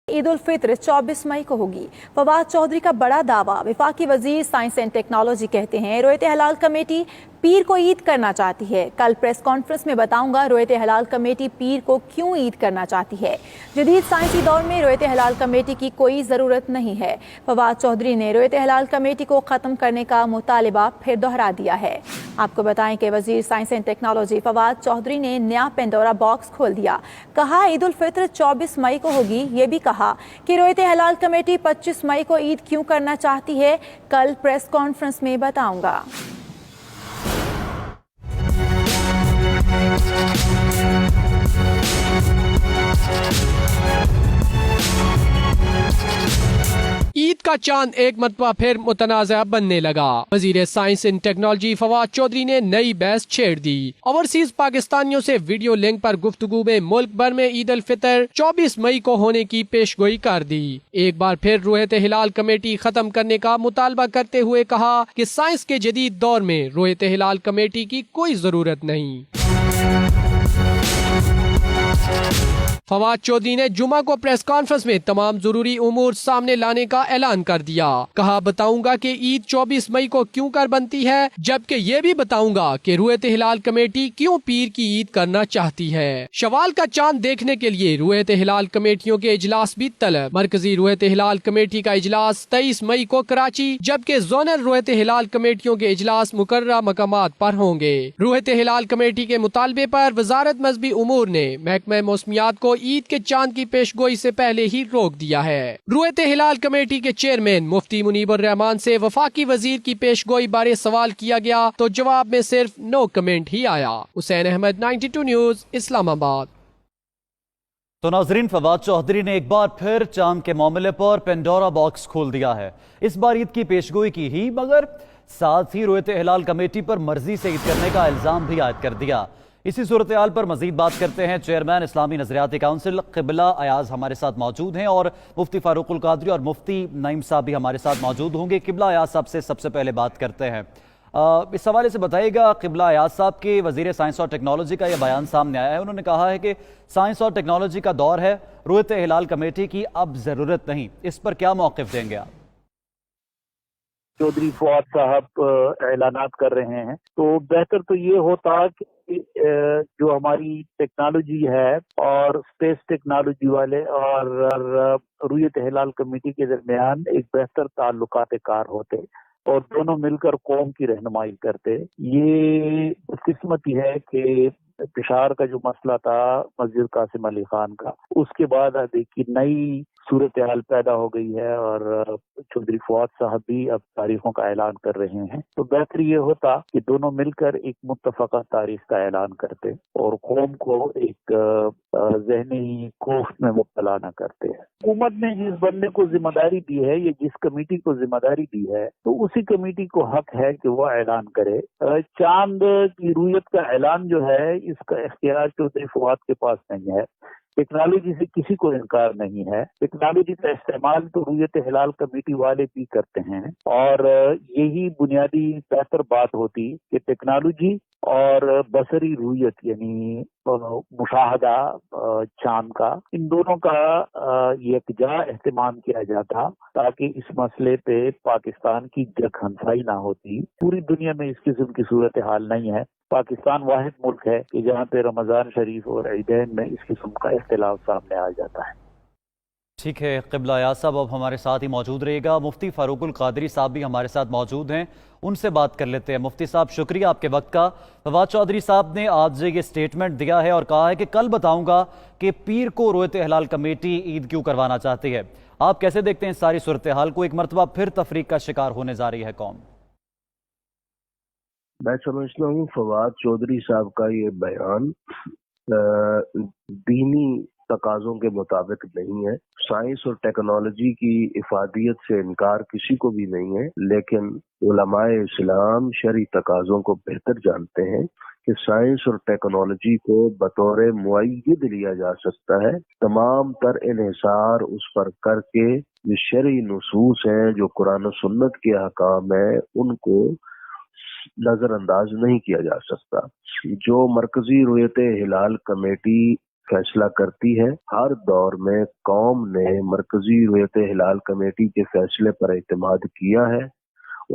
ईद उल फित्र 24 मई को होगी। फवाद चौधरी का बड़ा दावा। वफाकी वजीर साइंस एंड टेक्नोलॉजी कहते हैं रोयत हलाल कमेटी पीर को ईद करना चाहती है। कल प्रेस कॉन्फ्रेंस में बताऊंगा रोयत हलाल कमेटी पीर को क्यों ईद करना चाहती है। जदीद साइंसी दौर में रोयत हलाल कमेटी की कोई ज़रूरत नहीं है। फवाद चौधरी ने रोयत हलाल कमेटी को ख़त्म करने का मुतालिबा फिर दोहरा दिया है। आपको बताएं कि वजीर science and technology Fawad Chaudhry ने नया पेंडोरा बॉक्स खोल दिया। कहा ईद उल फित्र 24 मई को होगी। ये भी कहा कि रोयत हलाल कमेटी 25 मई को ईद क्यों करना चाहती है, कल प्रेस कॉन्फ्रेंस में बताऊंगा। ईद का चांद एक मरतबा फिर मुतनाज़ा बनने लगा। वजीर science and technology Fawad Chaudhry ने नई बहस छेड़ दी। ओवरसीज पाकिस्तानियों से वीडियो लिंक पर गुफ्तगू में मुल्क भर में ईद उल फितर 24 मई को होने की पेशगोई कर दी। एक बार फिर रोयत हिलाल कमेटी खत्म करने का मुतालबा करते हुए कहा कि साइंस के जदीद दौर में रोयत हिलाल कमेटी की कोई जरूरत नहीं। फवाद चौधरी ने जुमा को प्रेस कॉन्फ्रेंस में तमाम जरूरी उमूर सामने लाने का ऐलान कर दिया। कहा बताऊंगा कि ईद 24 मई को क्यों कर बनती है, जबकि ये भी बताऊंगा कि रोयत हिलाल कमेटी क्यों पीर की ईद करना चाहती है। शवाल का चांद देखने के लिए रोयत हिलाल कमेटियों के इजलास भी तलब। मरकजी रोयत हिलाल कमेटी का इजलास 23 मई को कराची, जबकि जोनल रोयत हिलाल कमेटियों के इजलास मुकर्ररा मकामात पर होंगे। रोयत हिलाल कमेटी के मुतालबे पर वजारत मजहबी उमूर ने महकमा मौसमियात को ईद के चांद की पेशगोई से पहले ही रोक दिया है। रोयत हिलाल कमेटी के चेयरमैन मुफ्ती मुनीबुर रहमान से वफाकी वजीर की पेशगोई बारे सवाल किया गया तो जवाब में सिर्फ नो कमेंट ही आया। हुसैन अहमद, 92 न्यूज, इस्लामाबाद। तो नाजरीन, फवाद चौधरी ने एक बार फिर चांद के मामले पर पेंडोरा बॉक्स खोल दिया है। इस बार ईद की पेशगोई की ही, मगर साथ ही रोयत हिलाल कमेटी पर मर्जी से ईद करने का इल्जाम भी आयद कर दिया। इसी सूरत हाल पर मजीद बात करते हैं। चेयरमैन इस्लामी नजरियाती काउंसिल क़िबला अयाज हमारे साथ मौजूद हैं और मुफ्ती फारूकुल कादरी और मुफ्ती नईम साहब भी हमारे साथ मौजूद होंगे। क़िबला अयाज साहब से सबसे पहले बात करते हैं। इस हवाले से बताइएगा, क़िबला अयाज साहब के वज़ीर साइंस और टेक्नोलॉजी का यह बयान सामने आया है। उन्होंने कहा है कि साइंस और टेक्नोलॉजी का दौर है, रोयत हिलाल कमेटी की अब ज़रूरत नहीं। इस पर क्या मौक़िफ़ देंगे आप? चौधरी फवाद साहब ऐलानात कर रहे हैं, तो बेहतर तो ये होता कि जो हमारी टेक्नोलॉजी है और स्पेस टेक्नोलॉजी वाले और रोयत हिलाल कमेटी के दरमियान एक बेहतर ताल्लुकात कार होते और दोनों मिलकर कौम की रहनुमाई करते। ये किस्मती है कि पेशावर का जो मसला था मस्जिद कासिम अली खान का, उसके बाद देखिए नई सूरत हाल पैदा हो गई है और चौधरी फवाद साहब भी अब तारीखों का ऐलान कर रहे हैं। तो बेहतर ये होता कि दोनों मिलकर एक मुत्तफ़क़ा तारीख का ऐलान करते और कौम को एक ज़हनी खौफ में मुब्तला न करते हैं। हुकूमत ने जिस बंदे को जिम्मेदारी दी है, ये जिस कमेटी को जिम्मेदारी दी है, तो उसी कमेटी को हक है कि वो ऐलान करे। चांद की रूयत का ऐलान जो है, इसका इख्तियार चौधरी फवाद के पास नहीं है। टेक्नोलॉजी से किसी को इनकार नहीं है। टेक्नोलॉजी का इस्तेमाल तो रोयत हिलाल कमेटी वाले भी करते हैं और यही बुनियादी बेहतर बात होती कि टेक्नोलॉजी और बसरी रूयत यानी मुशाहदा चांद का, इन दोनों का यकजा एहतमाम किया जाता ताकि इस मसले पे पाकिस्तान की जग हंसाई ना होती। पूरी दुनिया में इस किस्म की सूरत हाल नहीं है। पाकिस्तान वाहिद मुल्क है कि जहाँ पे रमज़ान शरीफ और ईदैन में इस किस्म का इख्तिलाफ सामने आ जाता है। ठीक है क़िबला अयाज साहब अब हमारे साथ ही मौजूद रहेगा। मुफ्ती फारूकुल कादरी साहब भी हमारे साथ मौजूद हैं, उनसे बात कर लेते हैं। मुफ्ती साहब, शुक्रिया आपके वक्त का। फवाद चौधरी साहब ने आज ये स्टेटमेंट दिया है और कहा है कि कल बताऊंगा कि पीर को रोयत हिलाल कमेटी ईद क्यों करवाना चाहती है। आप कैसे देखते हैं सारी सूरत हाल को? एक मरतबा फिर तफरीक का शिकार होने जा रही है कौम। मैं समझता हूँ फवाद चौधरी साहब का ये बयान दीनी तकाज़ों के मुताबिक नहीं है। साइंस और टेक्नोलॉजी की इफादियत से इनकार किसी को भी नहीं है, लेकिन उलमाए इस्लाम शरई तकाज़ों को बेहतर जानते हैं कि साइंस और टेक्नोलॉजी को बतौर मुअय्यद लिया जा सकता है। तमाम तर इन्हिसार उस पर करके जो शरई नुसूस हैं, जो कुरान और सुन्नत के अहकाम है, उनको नजरअंदाज नहीं किया जा सकता। जो मरकजी रोयत हिलाल कमेटी फैसला करती है। हर दौर में कौम ने मरकजी रुयत हिलाल कमेटी के फैसले पर एतमाद किया है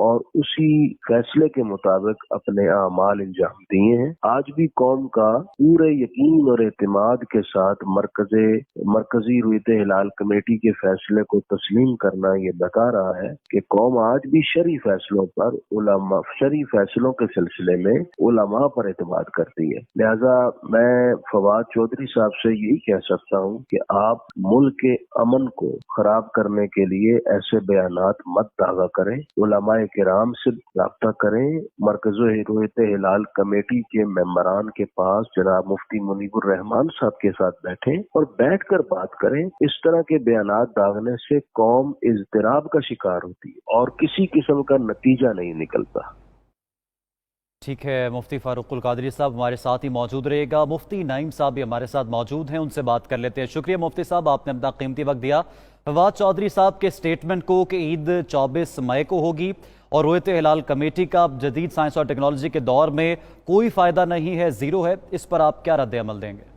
और उसी फैसले के मुताबिक अपने आमाल अंजाम दिए हैं। आज भी कौम का पूरे यकीन और एतमाद के साथ मरकजी रुयत हिलाल कमेटी के फैसले को तस्लीम करना ये बता रहा है कि कौम आज भी शरई फैसलों के सिलसिले में उलमा पर एतमाद करती है। लिहाजा मैं फवाद चौधरी साहब से यही कह सकता हूँ कि आप मुल्क के अमन को खराब करने के लिए ऐसे बयानात मत दागा करें। उलमा किराम से राब्ता करें। मरकज़ रुयत हिलाल कमेटी के मेंबरान के पास जनाब मुफ्ती मुनीबुर रहमान साहब के साथ बैठें और बैठकर बात करें। इस तरह के बयानात दागने से कौम इज़्तिराब का शिकार होती है और किसी किस्म का नतीजा नहीं निकलता। ठीक है, मुफ्ती फारूकुल कादरी साहब हमारे साथ ही मौजूद रहेगा। मुफ्ती नईम साहब भी हमारे साथ मौजूद हैं, उनसे बात कर लेते हैं। शुक्रिया मुफ्ती साहब, आपने अपना कीमती वक्त दिया। फवाद चौधरी साहब के स्टेटमेंट को कि ईद 24 मई को होगी और रुयत हिलाल कमेटी का जदीद साइंस और टेक्नोलॉजी के दौर में कोई फ़ायदा नहीं है, ज़ीरो है, इस पर आप क्या रद्द अमल देंगे?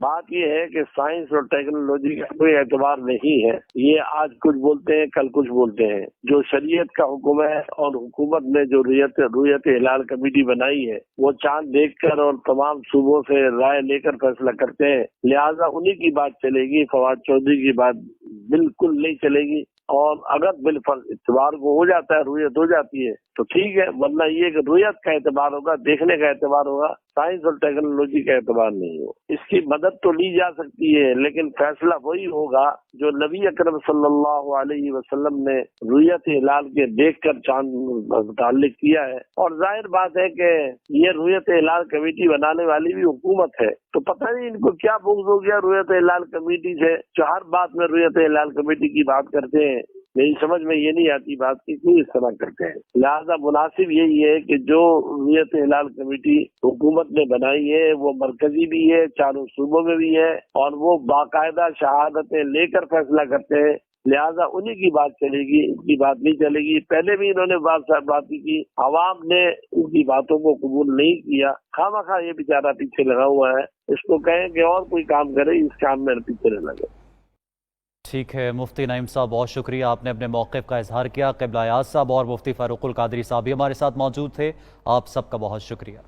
बात ये है कि साइंस और टेक्नोलॉजी का कोई एतबार नहीं है। ये आज कुछ बोलते हैं, कल कुछ बोलते हैं। जो शरीयत का हुक्म है और हुकूमत ने जो रुयत हिलाल कमेटी बनाई है वो चांद देखकर और तमाम सूबों से राय लेकर फैसला करते हैं। लिहाजा उन्हीं की बात चलेगी, फवाद चौधरी की बात बिल्कुल नहीं चलेगी। और अगर बिल्कुल इतबार को हो जाता है, रुयत हो जाती है तो ठीक है, वरना ये कि रुयत का एतबार होगा, देखने का एतबार होगा, साइंस और टेक्नोलॉजी का एतबार नहीं हो। इसकी मदद तो ली जा सकती है लेकिन फैसला वही होगा जो नबी अकरम सल्लल्लाहु अलैहि वसल्लम ने रुयत हिलाल के देखकर चांद मुताल्लिक किया है। और जाहिर बात है कि ये रुयत हिलाल कमेटी बनाने वाली भी हुकूमत है, तो पता नहीं इनको क्या बुग़्ज़ हो गया रुयत हिलाल कमेटी से, जो हर बात में रुयत हिलाल कमेटी की बात करते हैं। मेरी समझ में ये नहीं आती बात की क्यों इस तरह करते हैं। लिहाजा मुनासिब यही है कि जो रुयत हिलाल कमेटी हुकूमत ने बनाई है वो मरकजी भी है, चारों सूबों में भी है और वो बाकायदा शहादतें लेकर फैसला करते हैं। लिहाजा उन्हीं की बात चलेगी, इनकी बात नहीं चलेगी। पहले भी इन्होंने बात की, अवाम ने उनकी बातों को कबूल नहीं किया। खामखा ये बेचारा पीछे लगा हुआ है, इसको कहें कि और कोई काम करे, इस काम में पीछे न लगे। ठीक है, मुफ्ती नईम साहब बहुत शुक्रिया, आपने अपने मौक़िफ़ का इजहार किया। क़िबला याज़ साहब और मुफ्ती फारूकुल कादरी साहब भी हमारे साथ मौजूद थे, आप सबका बहुत शुक्रिया।